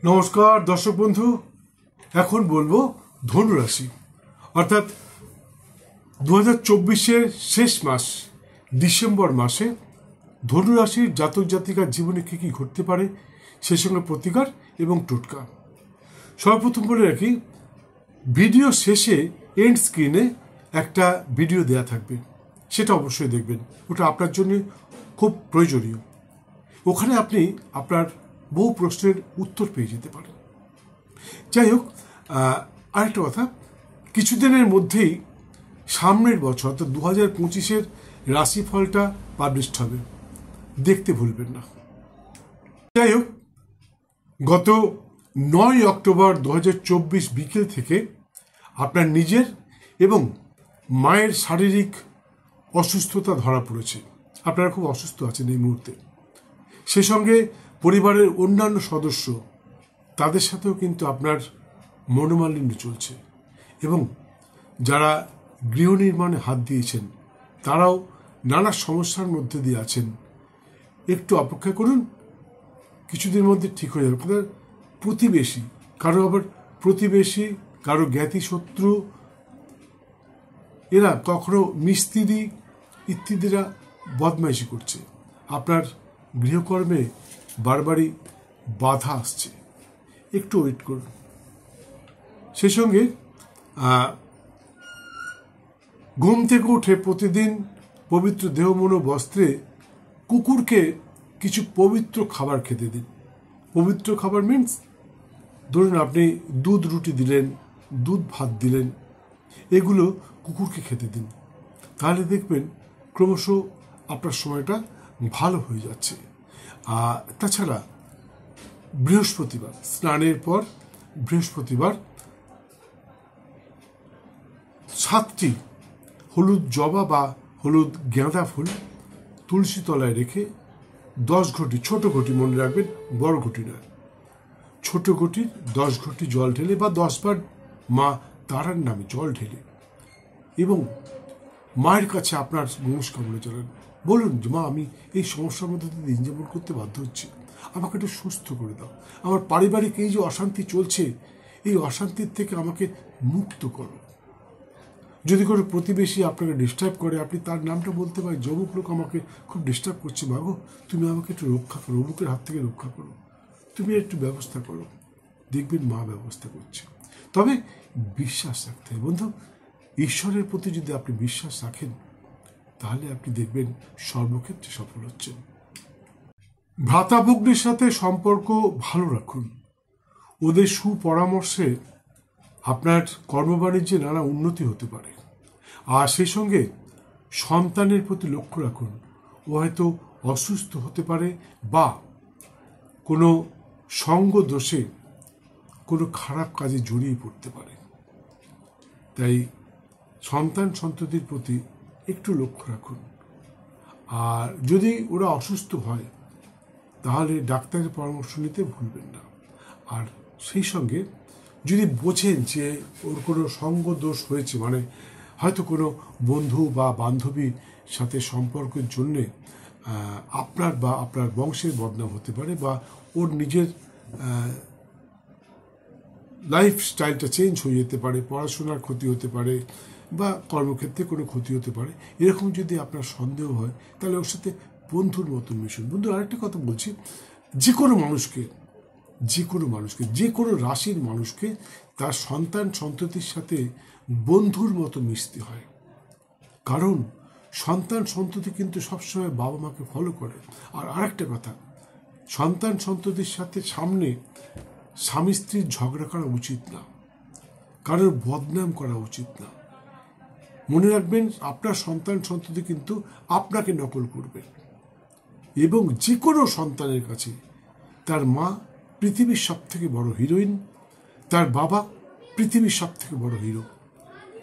নমস্কার দর্শক বন্ধু, এখন বলবো ধনুরাশি অর্থাৎ 2024-এর শেষ মাস ডিসেম্বর মাসে ধনুরাশির জাতক জাতিকার জীবনে কী কী ঘটতে পারে সেই সঙ্গে প্রতিকার এবং টোটকা। সর্বপ্রথম বলে রাখি, ভিডিও শেষে এন্ড স্ক্রিনে একটা ভিডিও দেয়া থাকবে, সেটা অবশ্যই দেখবেন, ওটা আপনার জন্য খুব প্রয়োজনীয়। ওখানে আপনি আপনার বহু প্রশ্নের উত্তর পেয়ে যেতে পারেন। যাই হোক, আরেকটা কথা, কিছুদিনের মধ্যেই সামনের বছর অর্থাৎ 2025-এর রাশিফলটা পাবলিশড হবে, দেখতে ভুলবেন না। যাই হোক, গত 9 অক্টোবর 2024 বিকেল থেকে আপনার নিজের এবং মায়ের শারীরিক অসুস্থতা ধরা পড়েছে। আপনারা খুব অসুস্থ আছেন এই মুহূর্তে। সে সঙ্গে পরিবারের অন্যান্য সদস্য, তাদের সাথেও কিন্তু আপনার মনোমালিন্য চলছে, এবং যারা গৃহ নির্মাণে হাত দিয়েছেন তারাও নানা সমস্যার মধ্যে দিয়ে আছেন। একটু অপেক্ষা করুন, কিছুদিন মধ্যে ঠিক হয়ে যাবে। আপনার প্রতিবেশী, কারো জ্ঞাতি শত্রু, এরা কখনো মিস্ত্রি ইত্যাদিরা বদমাইশি করছে। আপনার গৃহকর্মে বারবারই বাধা আসছে, একটু ওয়েট করুন। সেই সঙ্গে ঘুম থেকে উঠে প্রতিদিন পবিত্র দেহ মন বস্ত্রে কুকুরকে কিছু পবিত্র খাবার খেতে দিন। পবিত্র খাবার মিন্স, ধরুন আপনি দুধ রুটি দিলেন, দুধ ভাত দিলেন, এগুলো কুকুরকে খেতে দিন। তাহলে দেখবেন ক্রমশ আপনার সময়টা ভালো হয়ে যাচ্ছে। তাছাড়া বৃহস্পতিবার, স্নানের পর বৃহস্পতিবার 7টি হলুদ জবা বা হলুদ গাঁদা ফুল তুলসী তলায় রেখে 10 ঘটি, ছোট ঘটি মনে রাখবেন, বড় ঘটি নয়, ছোট ঘটির 10 ঘটি জল ঢেলে বা 10 বার মা তারার নামে জল ঢেলে এবং মায়ের কাছে আপনার মনস্কামনা জানান। বলুন যে মা, আমি এই সমস্যার মধ্যে দিন যাপন করতে বাধ্য হচ্ছি, আমাকে একটু সুস্থ করে দাও। আমার পারিবারিক এই যে অশান্তি চলছে, এই অশান্তির থেকে আমাকে মুক্ত করো। যদি কোনো প্রতিবেশী আপনাকে ডিস্টার্ব করে, আপনি তার নামটা বলতে পারেন, অমুক লোক আমাকে খুব ডিস্টার্ব করছে, মাগো তুমি আমাকে একটু রক্ষা করো, অমুকের হাত থেকে রক্ষা করো, তুমি একটু ব্যবস্থা করো। দেখবেন মা ব্যবস্থা করছে। তবে বিশ্বাস রাখতে হবে বন্ধু, ঈশ্বরের প্রতি যদি আপনি বিশ্বাস রাখেন তাহলে আপনি দেখবেন সর্বক্ষেত্রে সফল হচ্ছেন। ভ্রাতা ভগ্নীর সাথে সম্পর্ক ভালো রাখুন, ওদের সুপরামর্শে আপনার কর্মবাণিজ্যে নানা উন্নতি হতে পারে। আর সেই সঙ্গে সন্তানের প্রতি লক্ষ্য রাখুন, ও হয়তো অসুস্থ হতে পারে বা কোনো সঙ্গ দোষে কোনো খারাপ কাজে জড়িয়ে পড়তে পারে। তাই সন্তান সন্ততির প্রতি একটু লক্ষ্য রাখুন। আর যদি ওরা অসুস্থ হয় তাহলে ডাক্তারের পরামর্শ নিতে ভুলবেন না। আর সেই সঙ্গে যদি বোঝেন যে ওর কোনো সঙ্গ দোষ হয়েছে, মানে হয়তো কোনো বন্ধু বা বান্ধবীর সাথে সম্পর্কের জন্যে আপনার বা আপনার বংশের বদনাম হতে পারে, বা ওর নিজের লাইফস্টাইলটা চেঞ্জ হয়ে যেতে পারে, পড়াশোনার ক্ষতি হতে পারে বা কর্মক্ষেত্রে কোনো ক্ষতি হতে পারে, এরকম যদি আপনার সন্দেহ হয় তাহলে ওর সাথে বন্ধুর মতন মিশুন। বন্ধু, আরেকটা কথা বলছি, যে কোনো মানুষকে, যে কোনো রাশির মানুষকে তার সন্তান সন্ততির সাথে বন্ধুর মতো মিশতে হয়। কারণ সন্তান সন্ততি কিন্তু সবসময় বাবা মাকে ফলো করে। আর আরেকটা কথা, সন্তান সন্ততির সাথে সামনে স্বামী স্ত্রীর ঝগড়া করা উচিত না, কারোর বদনাম করা উচিত না। মনে রাখবেন, আপনার সন্তান সন্ততি কিন্তু আপনাকে নকল করবে, এবং যে কোনো সন্তানের কাছে তার মা পৃথিবীর সবথেকে বড় হিরোইন, তার বাবা পৃথিবীর সবথেকে বড় হিরো।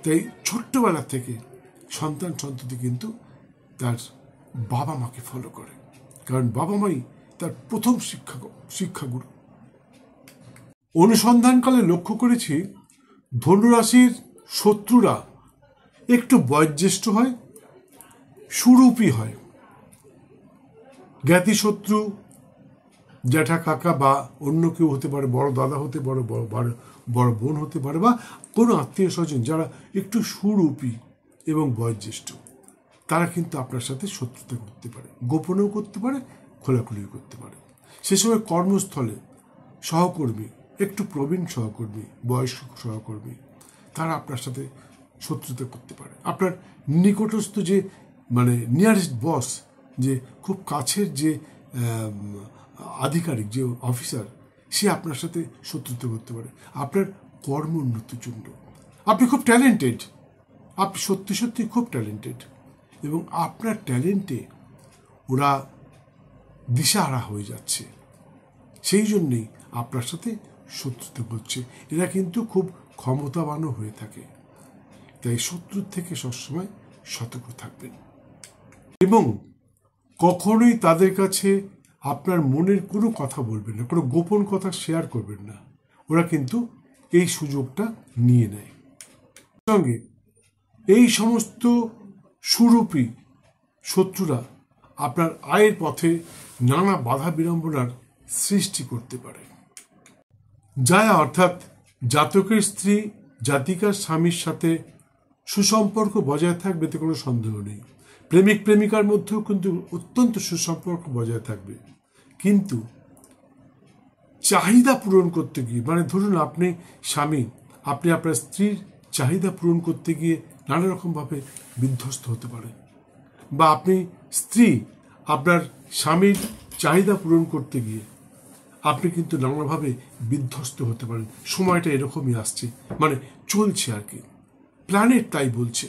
তাই ছোট্টবেলা থেকে সন্তান সন্ততি কিন্তু তার বাবা মাকে ফলো করে, কারণ বাবা মাই তার প্রথম শিক্ষাগুরু। অনুসন্ধানকালে লক্ষ্য করেছি ধনুরাশির শত্রুরা একটু বয়োজ্যেষ্ঠ হয়, সুরূপী হয়। জ্ঞাতি শত্রু জ্যাঠা কাকা বা অন্য কেউ হতে পারে, বড় দাদা হতে পারে, বড় বোন হতে পারে, বা কোনো আত্মীয় স্বজন যারা একটু সুরূপী এবং বয়োজ্যেষ্ঠ, তারা কিন্তু আপনার সাথে শত্রুতা করতে পারে, গোপনেও করতে পারে, খোলাখুলিও করতে পারে। সে সময় কর্মস্থলে সহকর্মী, একটু প্রবীণ সহকর্মী, বয়স্ক সহকর্মী, তারা আপনার সাথে শত্রুতা করতে পারে। আপনার নিকটস্থ যে নিয়ারেস্ট বস, যে খুব কাছের যে আধিকারিক, যে অফিসার, সে আপনার সাথে শত্রুতা করতে পারে আপনার কর্মোন্নতির জন্য। আপনি খুব ট্যালেন্টেড, আপনি সত্যি সত্যি খুব ট্যালেন্টেড, এবং আপনার ট্যালেন্টে ওরা দিশাহারা হয়ে যাচ্ছে, সেই জন্যেই আপনার সাথে শত্রুতা করছে। এরা কিন্তু খুব ক্ষমতাবানও হয়ে থাকে, তাই শত্রুর থেকে সবসময় সতর্ক থাকবেন এবং কখনোই তাদের কাছে আপনার মনের কোনো কথা বলবেন না, কোনো গোপন কথা শেয়ার করবেন না। ওরা কিন্তু এই সুযোগটা নিয়ে নেয়। সঙ্গে এই সমস্ত সুরূপী শত্রুরা আপনার আয়ের পথে নানা বাধা বিড়ম্বনার সৃষ্টি করতে পারে। যারা অর্থাৎ জাতকের স্ত্রী জাতিকার স্বামীর সাথে সুসম্পর্ক বজায় থাকবে, এতে কোনো সন্দেহ নেই। প্রেমিক প্রেমিকার মধ্যেও কিন্তু অত্যন্ত সুসম্পর্ক বজায় থাকবে, কিন্তু চাহিদা পূরণ করতে গিয়ে, ধরুন আপনি স্বামী, আপনি আপনার স্ত্রীর চাহিদা পূরণ করতে গিয়ে নানা রকমভাবে বিধ্বস্ত হতে পারেন, বা আপনি স্ত্রী আপনার স্বামীর চাহিদা পূরণ করতে গিয়ে আপনি কিন্তু নানাভাবে বিধ্বস্ত হতে পারেন। সময়টা এরকমই আসছে, চলছে আর কি, প্ল্যানেট তাই বলছে।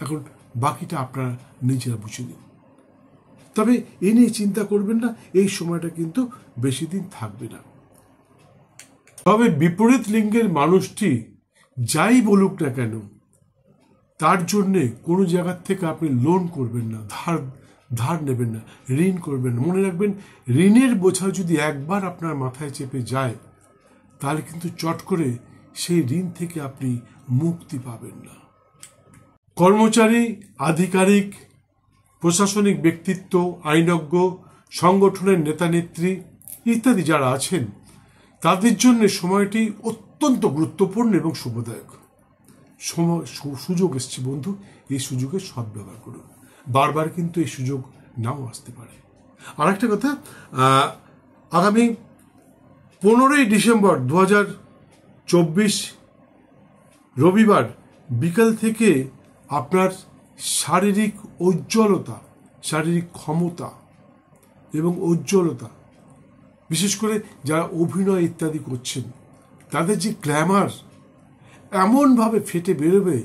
এখন বাকিটা আপনারা নিজেরা বুঝে নিন। তবে এ নিয়ে চিন্তা করবেন না, এই সময়টা কিন্তু বেশি দিন থাকবে না। তবে বিপরীত লিঙ্গের মানুষটি যাই বলুক না কেন, তার জন্যে কোনো জায়গার থেকে আপনি লোন করবেন না, ধার নেবেন না, ঋণ করবেন না। মনে রাখবেন, ঋণের বোঝা যদি একবার আপনার মাথায় চেপে যায়, তাহলে কিন্তু চট করে সেই ঋণ থেকে আপনি মুক্তি পাবেন না। কর্মচারী, আধিকারিক, প্রশাসনিক ব্যক্তিত্ব, আইনজ্ঞ, সংগঠনের নেতা নেত্রী ইত্যাদি যারা আছেন, তাদের জন্য সময়টি অত্যন্ত গুরুত্বপূর্ণ এবং শুভদায়ক। সুযোগ এসছে বন্ধু, এই সুযোগের সদ্ব্যবহার করুন। বারবার কিন্তু এই সুযোগ নাও আসতে পারে। আর একটা কথা, আগামী 15ই ডিসেম্বর 2024 রবিবার বিকাল থেকে আপনার শারীরিক উজ্জ্বলতা, শারীরিক ক্ষমতা এবং উজ্জ্বলতা, বিশেষ করে যারা অভিনয় ইত্যাদি করছেন, তাদের যে গ্ল্যামার এমনভাবে ফেটে বেরোবে,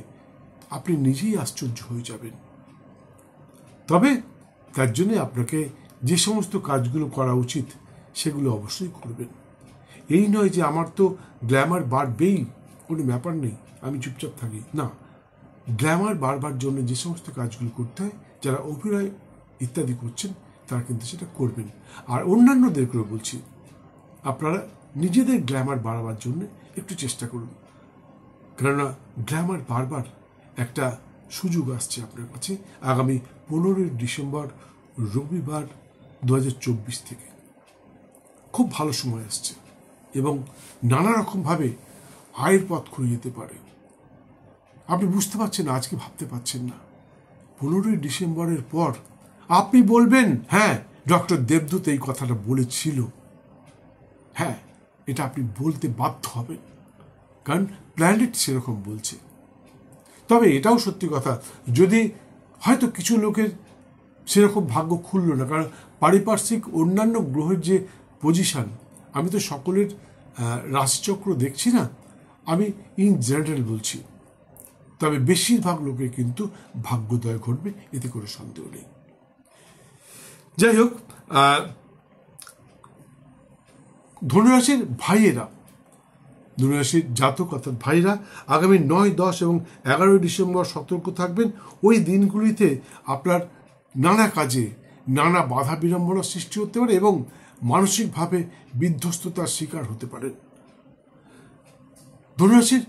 আপনি নিজেই আশ্চর্য হয়ে যাবেন। তবে তার জন্যে আপনাকে যে সমস্ত কাজগুলো করা উচিত সেগুলো অবশ্যই করবেন। এই নয় যে আমার তো গ্ল্যামার বাড়বেই, কোনো ব্যাপার নেই, আমি চুপচাপ থাকি, না। গ্ল্যামার বাড়বার জন্য যে সমস্ত কাজগুলো করতে হয়, যারা অভিনয় ইত্যাদি করছেন তারা কিন্তু সেটা করবেন। আর অন্যান্যদেরকেও বলছি, আপনারা নিজেদের গ্ল্যামার বাড়াবার জন্য একটু চেষ্টা করুন, কেননা গ্ল্যামার বারবার একটা সুযোগ আসছে আপনার কাছে আগামী 15ই ডিসেম্বর রবিবার 2024 থেকে। খুব ভালো সময় আসছে এবং নানা রকমভাবে আয়ের পথ খুলে যেতে পারে। আপনি বুঝতে পারছেন, আজকে ভাবতে পারছেন না, 15ই ডিসেম্বরের পর আপনি বলবেন, হ্যাঁ, ডক্টর দেবদূত এই কথাটা বলেছিল। হ্যাঁ, এটা আপনি বলতে বাধ্য হবেন, কারণ প্ল্যানেট সেরকম বলছে। তবে এটাও সত্যি কথা, যদি হয়তো কিছু লোকের সেরকম ভাগ্য খুলল না, কারণ পারিপার্শ্বিক অন্যান্য গ্রহের যে পজিশন, আমি তো সকলের রাশিচক্র দেখছি না, আমি ইন জেনারেল বলছি। তবে বেশিরভাগ লোকের কিন্তু ভাগ্যোদয় ঘটবে, এতে কোনো সন্দেহ নেই। যাই হোক, ধনুরাশির ভাইয়েরা, ধনুরাশির জাতক অর্থাৎ ভাইরা আগামী 9, 10 এবং 11 ডিসেম্বর সতর্ক থাকবেন। ওই দিনগুলিতে আপনার নানা কাজে নানা বাধা বিড়ম্বনার সৃষ্টি হতে পারে এবং মানসিকভাবে বিধ্বস্ততার শিকার হতে পারেন। ধনুরাশির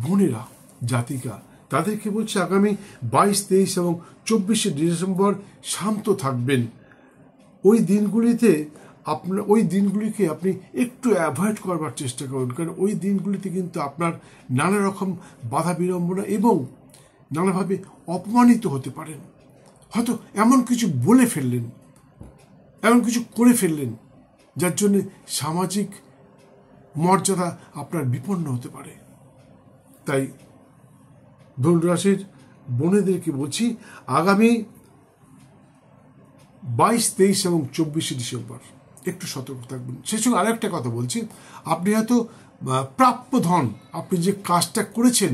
বোনেরা, জাতিকা, তাদেরকে বলছে আগামী 22, 23 এবং 24 ডিসেম্বর শান্ত থাকবেন। ওই দিনগুলিতে আপনার ওই দিনগুলিকে আপনি একটু অ্যাভয়েড করবার চেষ্টা করুন, কারণ ওই দিনগুলিতে কিন্তু আপনার নানা রকম বাধা বিড়ম্বনা এবং নানাভাবে অপমানিত হতে পারেন। হয়তো এমন কিছু বলে ফেললেন, এমন কিছু করে ফেললেন যার জন্য সামাজিক মর্যাদা আপনার বিপন্ন হতে পারে। তাই ধনুরাশির বোনেদেরকে বলছি, আগামী 22, 23 এবং 24 ডিসেম্বর একটু সতর্ক থাকবেন। সেই সঙ্গে আরেকটা কথা বলছি, আপনি হয়তো প্রাপ্য ধন, আপনি যে কাজটা করেছেন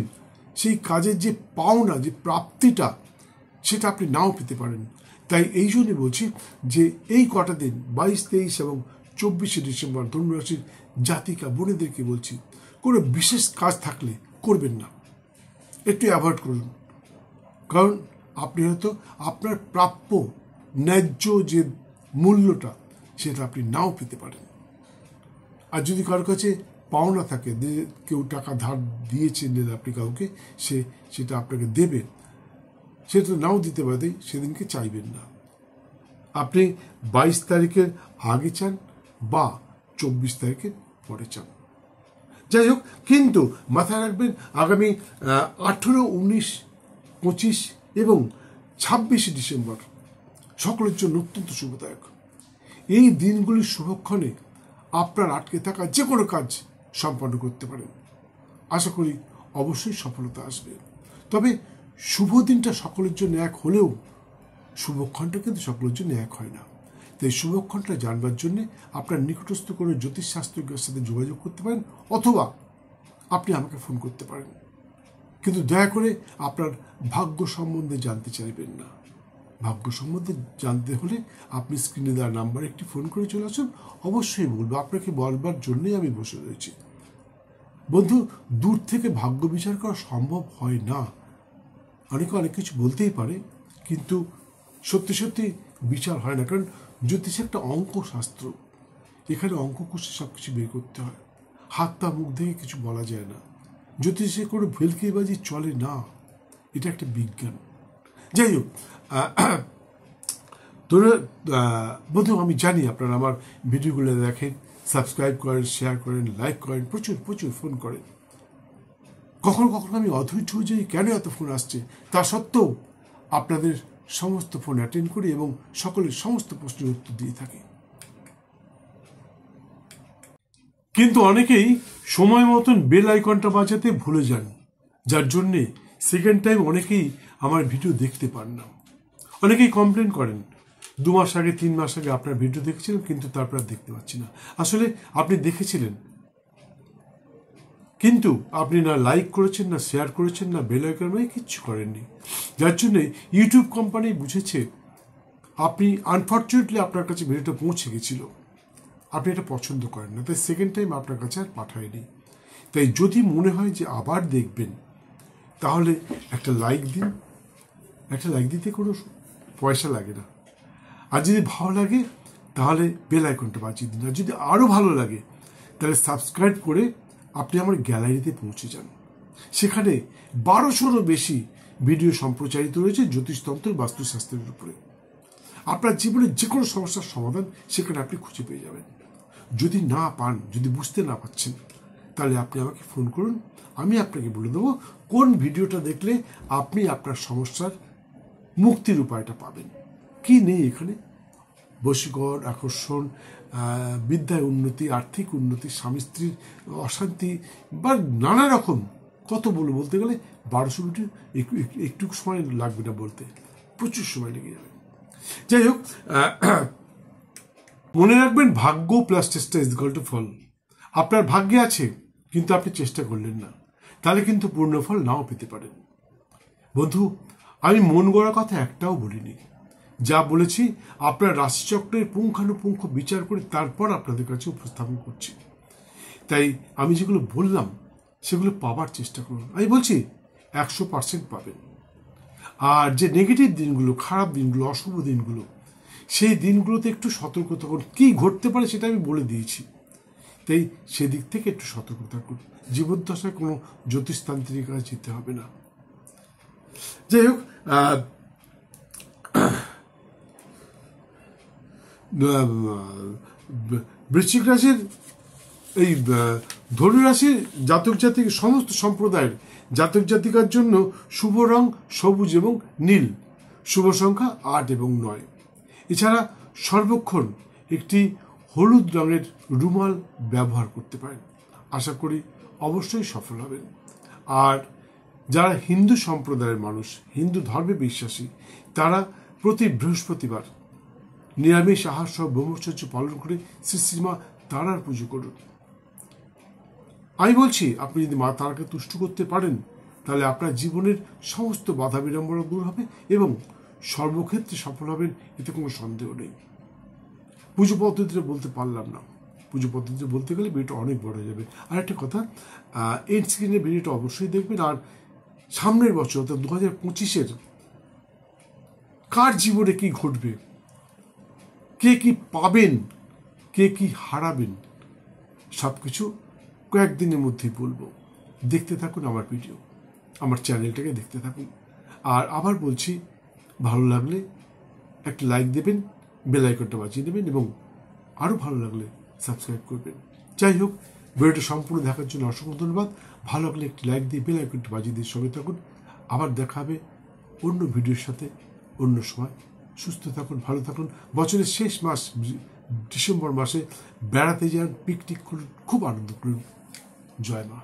সেই কাজের যে পাওনা, যে প্রাপ্তিটা, সেটা আপনি নাও পেতে পারেন। তাই এই জন্যই বলছি যে এই কটা দিন 22, 23 এবং 24 ডিসেম্বর ধনুরাশির জাতিকা বোনেদেরকে বলছি, কোনো বিশেষ কাজ থাকলে করবেন না, একটু অ্যাভয়েড করুন। কারণ আপনি হয়তো আপনার প্রাপ্য ন্যায্য যে মূল্যটা সেটা আপনি নাও পেতে পারেন। আর যদি কারোর কাছে পাওনা থাকে, কেউ টাকা ধার দিয়েছেন আপনি কাউকে, সেটা আপনাকে দেবে, সেটা নাও দিতে পারে, সেদিনকে চাইবেন না। আপনি 22 তারিখের আগে চান বা 24 তারিখের পরে চান, যাই হোক, কিন্তু মাথায় রাখবেন আগামী 18, 19, 25 এবং 26 ডিসেম্বর সকলের জন্য অত্যন্ত শুভদায়ক। এই দিনগুলির শুভক্ষণে আপনার আটকে থাকা যে কোনো কাজ সম্পন্ন করতে পারেন। আশা করি অবশ্যই সফলতা আসবে। তবে শুভ দিনটা সকলের জন্য এক হলেও শুভক্ষণটা কিন্তু সকলের জন্য এক হয় না। তাই শুভক্ষণটা জানবার জন্য আপনার নিকটস্থ কোনো জ্যোতিষশাস্ত্রজ্ঞের সাথে যোগাযোগ করতে পারেন, অথবা আপনি আমাকে ফোন করতে পারেন। কিন্তু দয়া করে আপনার ভাগ্য সম্বন্ধে জানতে চাইবেন না। ভাগ্য সম্বন্ধে জানতে হলে আপনি স্ক্রিনে দেওয়া নাম্বারে একটি ফোন করে চলে আসুন, অবশ্যই বলবো। আপনাকে বলবার জন্যই আমি বসে রয়েছি। বন্ধু, দূর থেকে ভাগ্য বিচার করা সম্ভব হয় না। অনেকে অনেক কিছু বলতেই পারে, কিন্তু সত্যি সত্যি বিচার হয় না, কারণ জ্যোতিষ একটা অঙ্ক শাস্ত্র। এখানে অঙ্ক কষে সব কিছু বের করতে হয়, হাত পা মুখ দেখে কিছু বলা যায় না। জ্যোতিষে কোনো ভেলকিবাজি চলে না, এটা একটা বিজ্ঞান। যাই হোক, বন্ধু, আমি জানি আপনারা আমার ভিডিওগুলো দেখেন, সাবস্ক্রাইব করেন, শেয়ার করেন, লাইক করেন, প্রচুর প্রচুর ফোন করেন। কখনো কখনো আমি অধৈর্য হয়ে যাই, কেন এত ফোন আসছে। তা সত্ত্বেও আপনাদের সমস্ত ফোন অ্যাটেন্ড করি এবং সকলের সমস্ত প্রশ্নের উত্তর দিয়ে থাকি। কিন্তু অনেকেই সময় মতন বেল আইকনটা বাজাতে ভুলে যান, যার জন্যে সেকেন্ড টাইম অনেকেই আমার ভিডিও দেখতে পান না। অনেকেই কমপ্লেন করেন, 2 মাস আগে 3 মাস আগে আপনার ভিডিও দেখেছিলেন, কিন্তু তারপর দেখতে পাচ্ছি না। আসলে আপনি দেখেছিলেন, কিন্তু আপনি না লাইক করেছেন, না শেয়ার করেছেন, না বেল আইকন কিচ্ছু করেননি। যার জন্যে ইউটিউব কোম্পানি বুঝেছে আপনি আনফর্চুনেটলি আপনার কাছে ভিডিওটা পৌঁছে গেছিল, আপনি এটা পছন্দ করেন না, তাই সেকেন্ড টাইম আপনার কাছে আর পাঠায়নি। তাই যদি মনে হয় যে আবার দেখবেন, তাহলে একটা লাইক দিন। একটা লাইক দিতে কোনো পয়সা লাগে না। আর যদি ভালো লাগে তাহলে বেল আইকনটা বাজিয়ে দিন। আর যদি আরও ভালো লাগে তাহলে সাবস্ক্রাইব করে আপনি আমার গ্যালারিতে পৌঁছে যান। সেখানে 1200-রও বেশি ভিডিও সম্প্রচারিত রয়েছে জ্যোতিষতন্ত্র, বাস্তুশাস্ত্রের উপরে। আপনার জীবনের যে কোনো সমস্যার সমাধান সেখানে আপনি খুঁজে পেয়ে যাবেন। যদি না পান, যদি বুঝতে না পারছেন, তাহলে আপনি আমাকে ফোন করুন, আমি আপনাকে বলে দেবো কোন ভিডিওটা দেখলে আপনি আপনার সমস্যার মুক্তির উপায়টা পাবেন। কি নেই এখানে? বশীকরণ, আকর্ষণ, বিদ্যায় উন্নতি, আর্থিক উন্নতি, স্বামী স্ত্রীর অশান্তি, বা নানা রকম, কত বলতে গেলে 1200 ভিডিও একটু সময় লাগবে না বলতে, প্রচুর সময় লেগে যাবে। যাই হোক, মনে রাখবেন, ভাগ্য প্লাস চেষ্টা ইজ ইকুয়াল টু ফল। আপনার ভাগ্যে আছে, কিন্তু আপনি চেষ্টা করলেন না, তাহলে কিন্তু পূর্ণ ফল নাও পেতে পারেন। বন্ধু, আমি মন গড়া কথা একটাও বলিনি। যা বলেছি আপনার রাশিচক্রের পুঙ্খানুপুঙ্খ বিচার করে তারপর আপনাদের কাছে উপস্থাপন করছি। তাই আমি যেগুলো বললাম সেগুলো পাবার চেষ্টা করুন। আমি বলছি 100% পাবেন। আর যে নেগেটিভ দিনগুলো, খারাপ দিনগুলো, অশুভ দিনগুলো, সেই দিনগুলোতে একটু সতর্ক থাকুন। কি ঘটতে পারে সেটা আমি বলে দিয়েছি, তাই সেদিক থেকে একটু সতর্ক থাকুন। জীবদ্দশায় কোনো জ্যোতিষতান্ত্রিক কাছে যেতে হবে না। যাই হোক, বৃশ্চিক রাশির এই ধনু রাশির জাতক জাতিক সমস্ত সম্প্রদায়ের জাতক জাতিকার জন্য শুভ রং সবুজ এবং নীল, শুভ সংখ্যা 8 এবং 9। এছাড়া সর্বক্ষণ একটি হলুদ রঙের রুমাল ব্যবহার করতে পারেন। আশা করি অবশ্যই সফল হবেন। আর যারা হিন্দু সম্প্রদায়ের মানুষ, হিন্দু ধর্মে বিশ্বাসী, তারা প্রতি বৃহস্পতিবার নিরামিষ আহার সহ ব্রহ্মচর্য পালন করে শ্রী শ্রীমা তারার পুজো করুন। আমি বলছি, আপনি যদি মা তারাকে তুষ্ট করতে পারেন, তাহলে আপনার জীবনের সমস্ত বাধা বিড়ম্বনা দূর হবে এবং সর্বক্ষেত্রে সফল হবেন, এতে কোনো সন্দেহ নেই। পুজো পদ্ধতিটা বলতে পারলাম না, পুজো পদ্ধতি বলতে গেলে ভিডিওটা অনেক বড় হয়ে যাবে। আর একটা কথা, এন্ড স্ক্রিনে ভিডিওটা অবশ্যই দেখবেন। আর সামনের বছর অর্থাৎ 2025-এর কার জীবনে কি ঘটবে, কে কি পাবেন, কে কি হারাবেন, সবকিছু কয়েকদিনের মধ্যেই বলবো। দেখতে থাকুন আমার ভিডিও, আমার চ্যানেলটাকে দেখতে থাকুন। আর আবার বলছি, ভালো লাগলে একটা লাইক দেবেন, বেল আইকনটা বাজিয়ে দেবেন এবং আরও ভালো লাগলে সাবস্ক্রাইব করবেন। যাই হোক, ভিডিওটা সম্পূর্ণ দেখার জন্য অসংখ্য ধন্যবাদ। ভালো লাগলে একটি লাইক দিয়ে বেল আইকনটা বাজিয়ে দিয়ে সঙ্গে থাকুন। আবার দেখা হবে অন্য ভিডিওর সাথে অন্য সময়। সুস্থ থাকুন, ভালো থাকুন। বছরের শেষ মাস ডিসেম্বর মাসে বেড়াতে যান, পিকনিক করুন, খুব আনন্দ করুন। জয় মা।